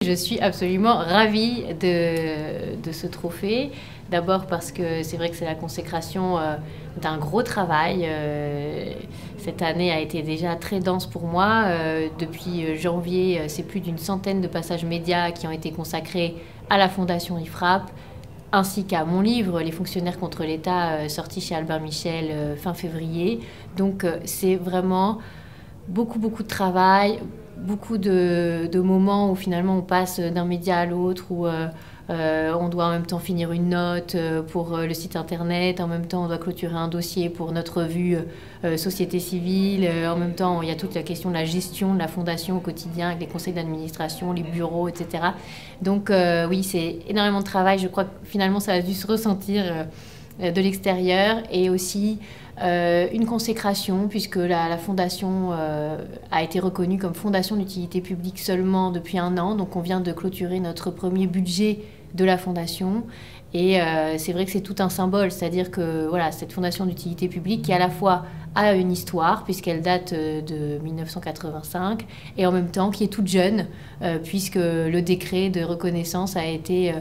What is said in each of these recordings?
je suis absolument ravie de ce trophée. D'abord parce que c'est vrai que c'est la consécration d'un gros travail. Cette année a été déjà très dense pour moi. Depuis janvier, c'est plus d'une centaine de passages médias qui ont été consacrés à la Fondation IFRAP, ainsi qu'à mon livre « Les fonctionnaires contre l'État » sorti chez Albin Michel fin février. Donc c'est vraiment beaucoup de travail, beaucoup de moments où finalement on passe d'un média à l'autre, où on doit en même temps finir une note pour le site internet, en même temps on doit clôturer un dossier pour notre revue société civile, en même temps il y a toute la question de la gestion de la fondation au quotidien avec les conseils d'administration, les bureaux, etc. Donc oui, c'est énormément de travail. Je crois que finalement ça a dû se ressentir de l'extérieur, et aussi une consécration, puisque la fondation a été reconnue comme fondation d'utilité publique seulement depuis 1 an. Donc on vient de clôturer notre premier budget de la fondation, et c'est vrai que c'est tout un symbole, c'est-à-dire que voilà, cette fondation d'utilité publique qui à la fois a une histoire puisqu'elle date de 1985, et en même temps qui est toute jeune puisque le décret de reconnaissance a été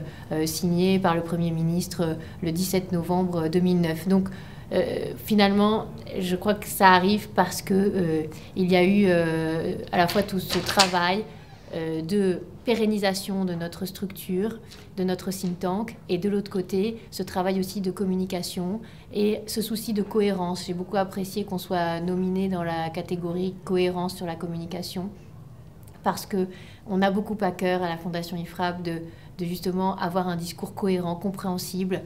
signé par le Premier ministre le 17 novembre 2009. Donc finalement, je crois que ça arrive parce que il y a eu à la fois tout ce travail de pérennisation de notre structure, de notre think tank, et de l'autre côté, ce travail aussi de communication et ce souci de cohérence. J'ai beaucoup apprécié qu'on soit nominé dans la catégorie cohérence sur la communication, parce qu'on a beaucoup à cœur à la Fondation IFRAP de justement avoir un discours cohérent, compréhensible,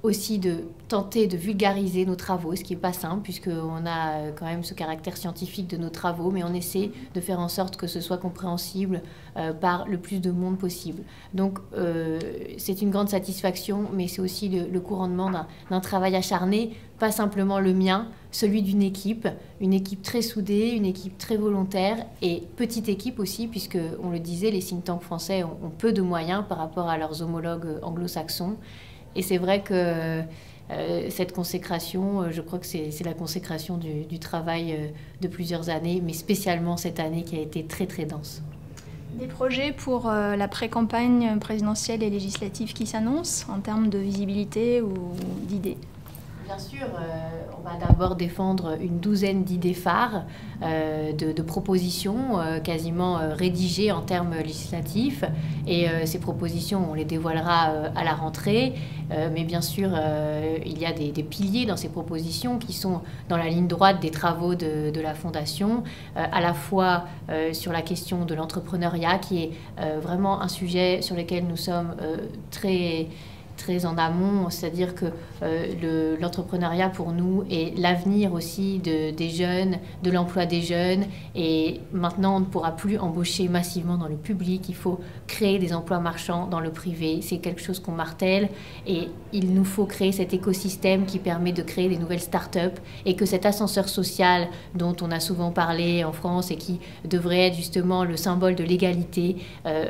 aussi de tenter de vulgariser nos travaux, ce qui n'est pas simple, puisqu'on a quand même ce caractère scientifique de nos travaux, mais on essaie de faire en sorte que ce soit compréhensible par le plus de monde possible. Donc c'est une grande satisfaction, mais c'est aussi le couronnement d'un travail acharné, pas simplement le mien, celui d'une équipe, une équipe très soudée, une équipe très volontaire, et petite équipe aussi, puisque on le disait, les think tanks français ont peu de moyens par rapport à leurs homologues anglo-saxons. Et c'est vrai que cette consécration, je crois que c'est la consécration du travail de plusieurs années, mais spécialement cette année qui a été très très dense. Des projets pour la pré-campagne présidentielle et législative qui s'annoncent en termes de visibilité ou d'idées? Bien sûr, on va d'abord défendre une douzaine d'idées phares, de propositions quasiment rédigées en termes législatifs. Et ces propositions, on les dévoilera à la rentrée. Mais bien sûr, il y a des piliers dans ces propositions qui sont dans la ligne droite des travaux de la Fondation, à la fois sur la question de l'entrepreneuriat, qui est vraiment un sujet sur lequel nous sommes très en amont, c'est-à-dire que l'entrepreneuriat pour nous est l'avenir aussi des jeunes, de l'emploi des jeunes, et maintenant on ne pourra plus embaucher massivement dans le public, il faut créer des emplois marchands dans le privé, c'est quelque chose qu'on martèle, et il nous faut créer cet écosystème qui permet de créer des nouvelles start-up, et que cet ascenseur social dont on a souvent parlé en France et qui devrait être justement le symbole de l'égalité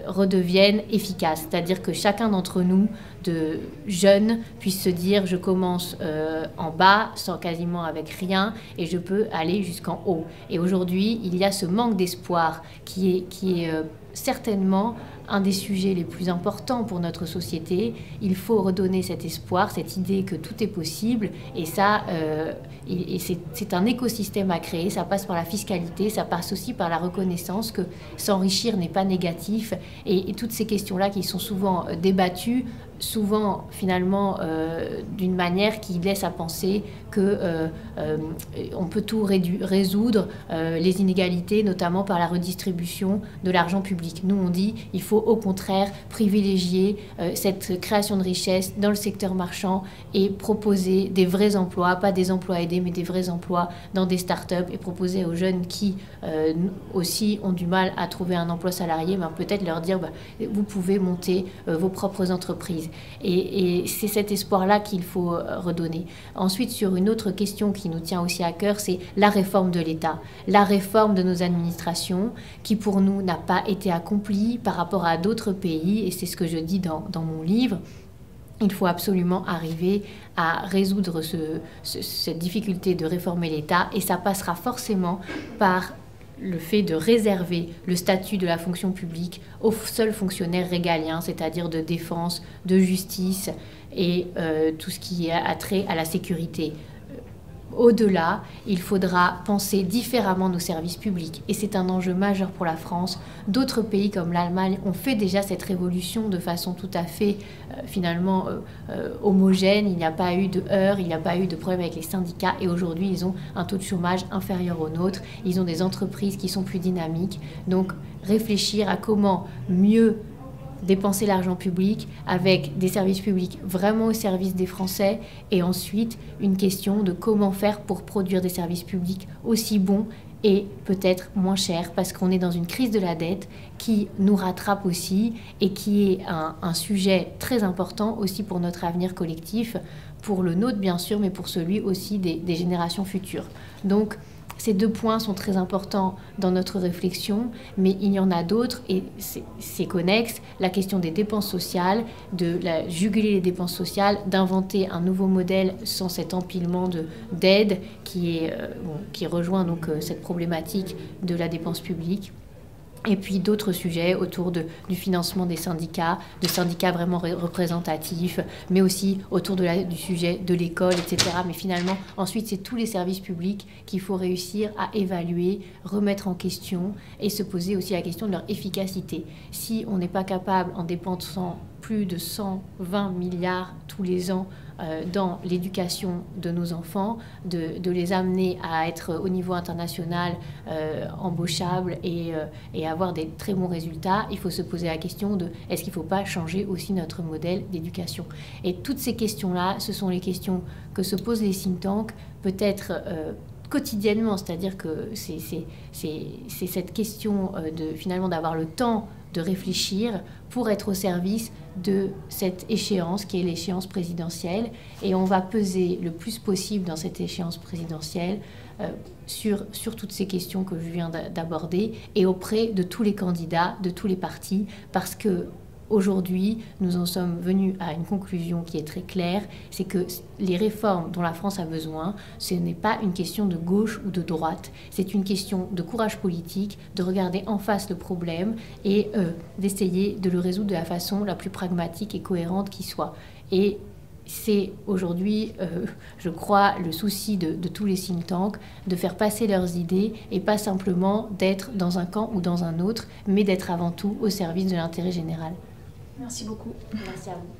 redevienne efficace, c'est-à-dire que chacun d'entre nous, de jeunes, puisse se dire je commence en bas sans quasiment avec rien et je peux aller jusqu'en haut. Et aujourd'hui il y a ce manque d'espoir qui est certainement un des sujets les plus importants pour notre société. Il faut redonner cet espoir, cette idée que tout est possible, et ça c'est un écosystème à créer. Ça passe par la fiscalité, ça passe aussi par la reconnaissance que s'enrichir n'est pas négatif, et toutes ces questions-là qui sont souvent débattues, souvent finalement d'une manière qui laisse à penser qu'on peut tout résoudre, les inégalités, notamment par la redistribution de l'argent public. Nous on dit il faut au contraire privilégier cette création de richesse dans le secteur marchand et proposer des vrais emplois, pas des emplois aidés mais des vrais emplois dans des start-up, et proposer aux jeunes qui aussi ont du mal à trouver un emploi salarié, peut-être leur dire vous pouvez monter vos propres entreprises. Et c'est cet espoir-là qu'il faut redonner. Ensuite, sur une autre question qui nous tient aussi à cœur, c'est la réforme de l'État, la réforme de nos administrations, qui pour nous n'a pas été accomplie par rapport à d'autres pays, et c'est ce que je dis dans mon livre. Il faut absolument arriver à résoudre cette difficulté de réformer l'État, et ça passera forcément par le fait de réserver le statut de la fonction publique aux seuls fonctionnaires régaliens, c'est-à-dire de défense, de justice et tout ce qui a trait à la sécurité. Au-delà, il faudra penser différemment nos services publics. Et c'est un enjeu majeur pour la France. D'autres pays comme l'Allemagne ont fait déjà cette révolution de façon tout à fait, finalement, homogène. Il n'y a pas eu de heurts, il n'y a pas eu de problème avec les syndicats. Et aujourd'hui, ils ont un taux de chômage inférieur au nôtre. Ils ont des entreprises qui sont plus dynamiques. Donc, réfléchir à comment mieux dépenser l'argent public avec des services publics vraiment au service des Français, et ensuite une question de comment faire pour produire des services publics aussi bons et peut-être moins chers, parce qu'on est dans une crise de la dette qui nous rattrape aussi et qui est un sujet très important aussi pour notre avenir collectif, pour le nôtre bien sûr, mais pour celui aussi des générations futures. Donc ces deux points sont très importants dans notre réflexion, mais il y en a d'autres et c'est connexe. La question des dépenses sociales, de juguler les dépenses sociales, d'inventer un nouveau modèle sans cet empilement d'aides qui rejoint donc cette problématique de la dépense publique. Et puis d'autres sujets autour du financement des syndicats, de syndicats vraiment représentatifs, mais aussi autour du sujet de l'école, etc. Mais finalement, ensuite, c'est tous les services publics qu'il faut réussir à évaluer, remettre en question et se poser aussi la question de leur efficacité. Si on n'est pas capable, en dépensant plus de 120 milliards tous les ans dans l'éducation de nos enfants, de les amener à être au niveau international embauchables et avoir des très bons résultats, il faut se poser la question de est-ce qu'il ne faut pas changer aussi notre modèle d'éducation. Et toutes ces questions-là, ce sont les questions que se posent les think tanks, peut-être quotidiennement, c'est-à-dire que c'est cette question finalement d'avoir le temps de réfléchir pour être au service de cette échéance qui est l'échéance présidentielle, et on va peser le plus possible dans cette échéance présidentielle sur toutes ces questions que je viens d'aborder et auprès de tous les candidats, de tous les partis, parce que aujourd'hui, nous en sommes venus à une conclusion qui est très claire, c'est que les réformes dont la France a besoin, ce n'est pas une question de gauche ou de droite, c'est une question de courage politique, de regarder en face le problème et d'essayer de le résoudre de la façon la plus pragmatique et cohérente qui soit. Et c'est aujourd'hui, je crois, le souci de tous les think tanks, de faire passer leurs idées et pas simplement d'être dans un camp ou dans un autre, mais d'être avant tout au service de l'intérêt général. Merci beaucoup. Merci à vous.